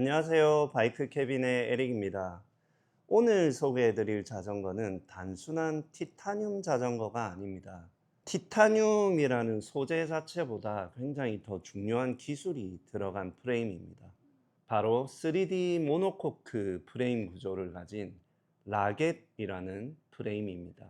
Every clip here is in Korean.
안녕하세요. 바이크 캐빈의 에릭입니다. 오늘 소개해드릴 자전거는 단순한 티타늄 자전거가 아닙니다. 티타늄이라는 소재 자체보다 굉장히 더 중요한 기술이 들어간 프레임입니다. 바로 3D 모노코크 프레임 구조를 가진 라겟이라는 프레임입니다.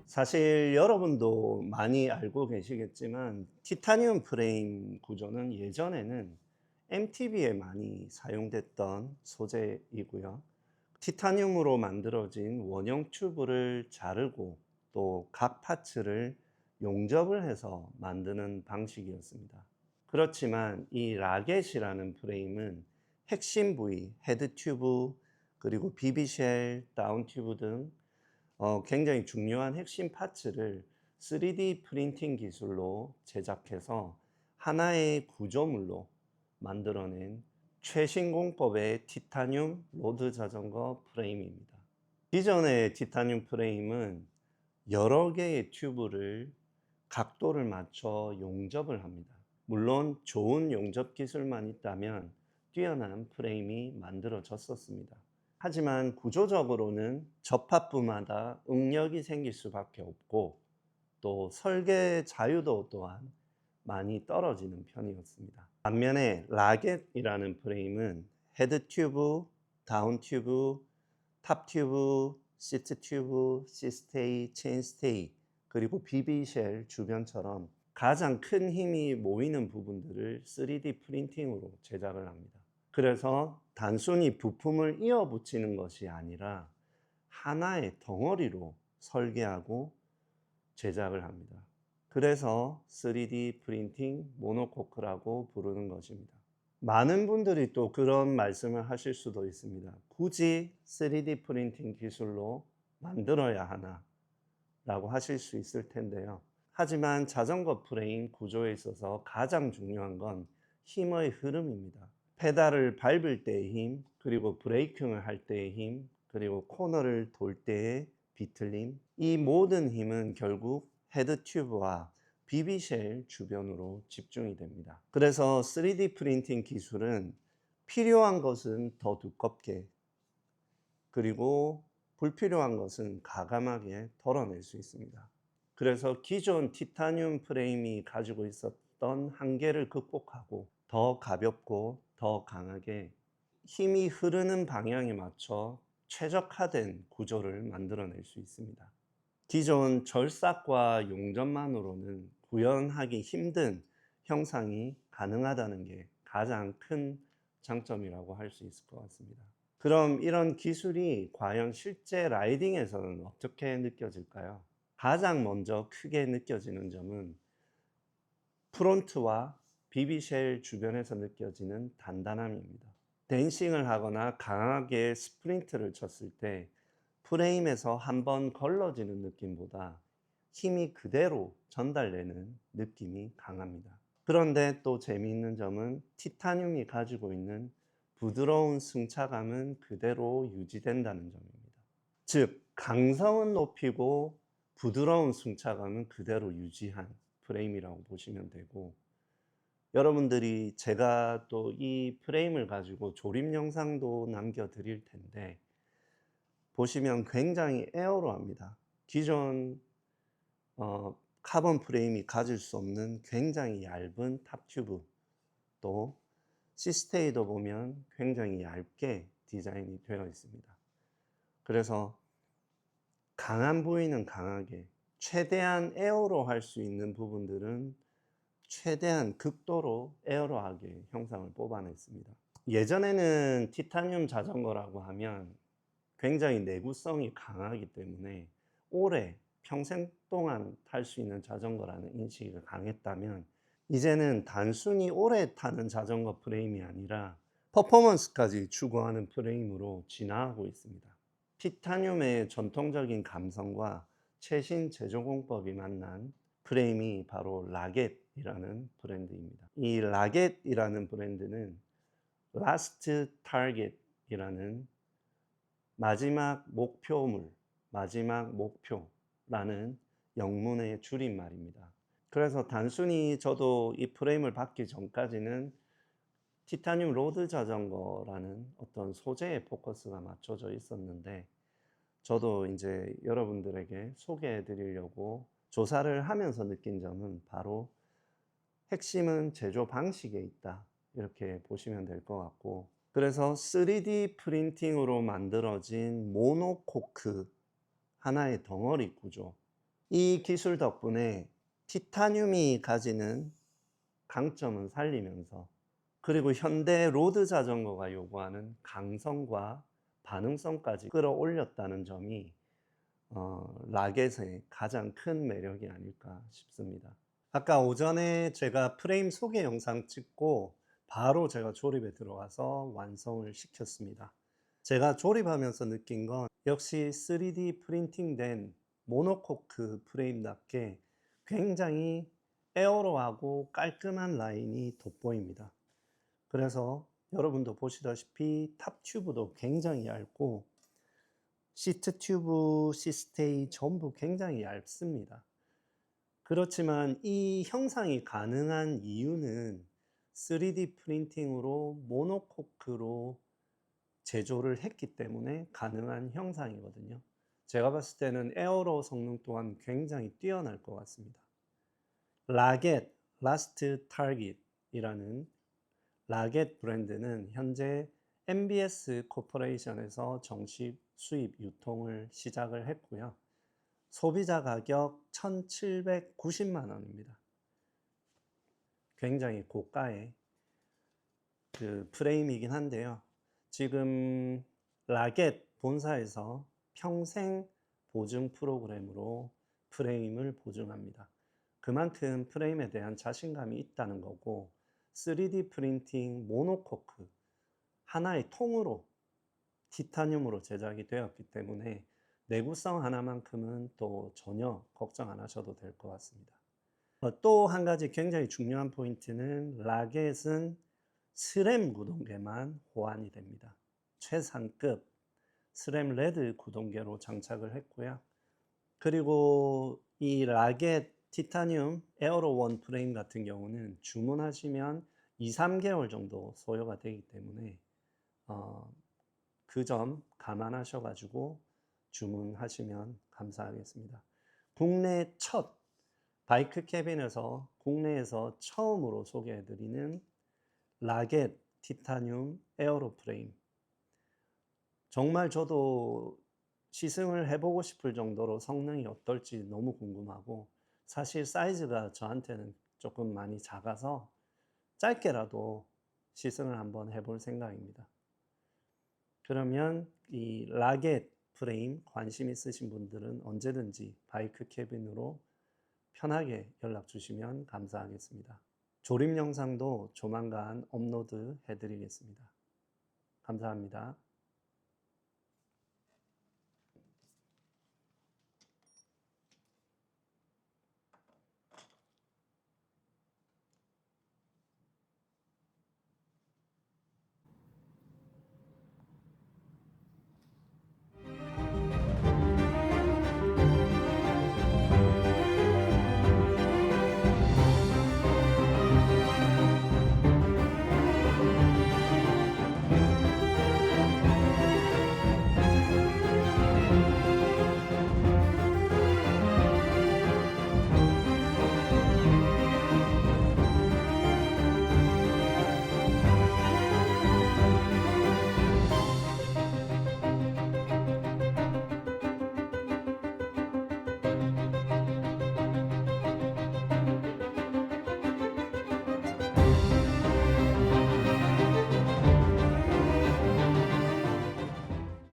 사실 여러분도 많이 알고 계시겠지만 티타늄 프레임 구조는 예전에는 MTB에 많이 사용됐던 소재이고요. 티타늄으로 만들어진 원형 튜브를 자르고 또 각 파츠를 용접을 해서 만드는 방식이었습니다. 그렇지만 이 라겟이라는 프레임은 핵심 부위, 헤드 튜브, 그리고 비비쉘, 다운 튜브 등 굉장히 중요한 핵심 파츠를 3D 프린팅 기술로 제작해서 하나의 구조물로 만들어낸 최신 공법의 티타늄 로드 자전거 프레임입니다. 기존의 티타늄 프레임은 여러 개의 튜브를 각도를 맞춰 용접을 합니다. 물론 좋은 용접 기술만 있다면 뛰어난 프레임이 만들어졌었습니다. 하지만 구조적으로는 접합부마다 응력이 생길 수밖에 없고 또 설계 자유도 또한 많이 떨어지는 편이었습니다. 반면에 라겟이라는 프레임은 헤드 튜브, 다운 튜브, 탑 튜브, 시트 튜브, 시스테이, 체인 스테이, 그리고 비비쉘 주변처럼 가장 큰 힘이 모이는 부분들을 3D 프린팅으로 제작을 합니다. 그래서 단순히 부품을 이어 붙이는 것이 아니라 하나의 덩어리로 설계하고 제작을 합니다. 그래서 3D 프린팅 모노코크라고 부르는 것입니다. 많은 분들이 또 그런 말씀을 하실 수도 있습니다. 굳이 3D 프린팅 기술로 만들어야 하나? 라고 하실 수 있을 텐데요. 하지만 자전거 프레임 구조에 있어서 가장 중요한 건 힘의 흐름입니다. 페달을 밟을 때의 힘, 그리고 브레이킹을 할 때의 힘, 그리고 코너를 돌 때의 비틀림, 이 모든 힘은 결국 헤드 튜브와 비비쉘 주변으로 집중이 됩니다. 그래서 3D 프린팅 기술은 필요한 것은 더 두껍게, 그리고 불필요한 것은 가감하게 덜어낼 수 있습니다. 그래서 기존 티타늄 프레임이 가지고 있었던 한계를 극복하고 더 가볍고 더 강하게 힘이 흐르는 방향에 맞춰 최적화된 구조를 만들어낼 수 있습니다. 기존 절삭과 용접만으로는 구현하기 힘든 형상이 가능하다는 게 가장 큰 장점이라고 할 수 있을 것 같습니다. 그럼 이런 기술이 과연 실제 라이딩에서는 어떻게 느껴질까요? 가장 먼저 크게 느껴지는 점은 프론트와 비비쉘 주변에서 느껴지는 단단함입니다. 댄싱을 하거나 강하게 스프린트를 쳤을 때 프레임에서 한번 걸러지는 느낌보다 힘이 그대로 전달되는 느낌이 강합니다. 그런데 또 재미있는 점은 티타늄이 가지고 있는 부드러운 승차감은 그대로 유지된다는 점입니다. 즉, 강성은 높이고 부드러운 승차감은 그대로 유지한 프레임이라고 보시면 되고, 여러분들이 제가 또 이 프레임을 가지고 조립 영상도 남겨드릴 텐데 보시면 굉장히 에어로합니다. 기존 카본 프레임이 가질 수 없는 굉장히 얇은 탑 튜브, 또 시스테이도 보면 굉장히 얇게 디자인이 되어 있습니다. 그래서 강한 부위는 강하게, 최대한 에어로 할 수 있는 부분들은 최대한 극도로 에어로하게 형상을 뽑아냈습니다. 예전에는 티타늄 자전거라고 하면 굉장히 내구성이 강하기 때문에 오래 평생 동안 탈 수 있는 자전거라는 인식이 강했다면, 이제는 단순히 오래 타는 자전거 프레임이 아니라 퍼포먼스까지 추구하는 프레임으로 진화하고 있습니다. 티타늄의 전통적인 감성과 최신 제조 공법이 만난 프레임이 바로 라겟이라는 브랜드입니다. 이 라겟이라는 브랜드는 Last Target이라는 마지막 목표물, 마지막 목표라는 영문의 줄임말입니다. 그래서 단순히 저도 이 프레임을 받기 전까지는 티타늄 로드 자전거라는 어떤 소재에 포커스가 맞춰져 있었는데, 저도 이제 여러분들에게 소개해 드리려고 조사를 하면서 느낀 점은 바로 핵심은 제조 방식에 있다, 이렇게 보시면 될 것 같고, 그래서 3D 프린팅으로 만들어진 모노코크 하나의 덩어리 구조, 이 기술 덕분에 티타늄이 가지는 강점은 살리면서, 그리고 현대 로드 자전거가 요구하는 강성과 반응성까지 끌어올렸다는 점이 라겟의 가장 큰 매력이 아닐까 싶습니다. 아까 오전에 제가 프레임 소개 영상 찍고 바로 제가 조립에 들어가서 완성을 시켰습니다. 제가 조립하면서 느낀 건 역시 3D 프린팅된 모노코크 프레임답게 굉장히 에어로하고 깔끔한 라인이 돋보입니다. 그래서 여러분도 보시다시피 탑 튜브도 굉장히 얇고 시트 튜브, 시스테이 전부 굉장히 얇습니다. 그렇지만 이 형상이 가능한 이유는 3D 프린팅으로 모노코크로 제조를 했기 때문에 가능한 형상이거든요. 제가 봤을 때는 에어로 성능 또한 굉장히 뛰어날 것 같습니다. 라겟, 라스트 타깃이라는 라겟 브랜드는 현재 MBS 코퍼레이션에서 정식 수입 유통을 시작을 했고요. 소비자 가격 1,790만 원입니다. 굉장히 고가의 그 프레임이긴 한데요. 지금 라겟 본사에서 평생 보증 프로그램으로 프레임을 보증합니다. 그만큼 프레임에 대한 자신감이 있다는 거고, 3D 프린팅 모노코크 하나의 통으로 티타늄으로 제작이 되었기 때문에 내구성 하나만큼은 또 전혀 걱정 안 하셔도 될 것 같습니다. 또 한 가지 굉장히 중요한 포인트는 라겟은 스램 구동계만 호환이 됩니다. 최상급 스램 레드 구동계로 장착을 했고요. 그리고 이 라겟 티타늄 에어로1 프레임 같은 경우는 주문하시면 2~3개월 정도 소요가 되기 때문에 그 점 감안하셔가지고 주문하시면 감사하겠습니다. 국내 첫 바이크 캐빈에서 국내에서 처음으로 소개해드리는 라겟 티타늄 에어로 프레임. 정말 저도 시승을 해보고 싶을 정도로 성능이 어떨지 너무 궁금하고, 사실 사이즈가 저한테는 조금 많이 작아서 짧게라도 시승을 한번 해볼 생각입니다. 그러면 이 라겟 프레임 관심 있으신 분들은 언제든지 바이크 캐빈으로 편하게 연락 주시면 감사하겠습니다. 조립 영상도 조만간 업로드 해드리겠습니다. 감사합니다.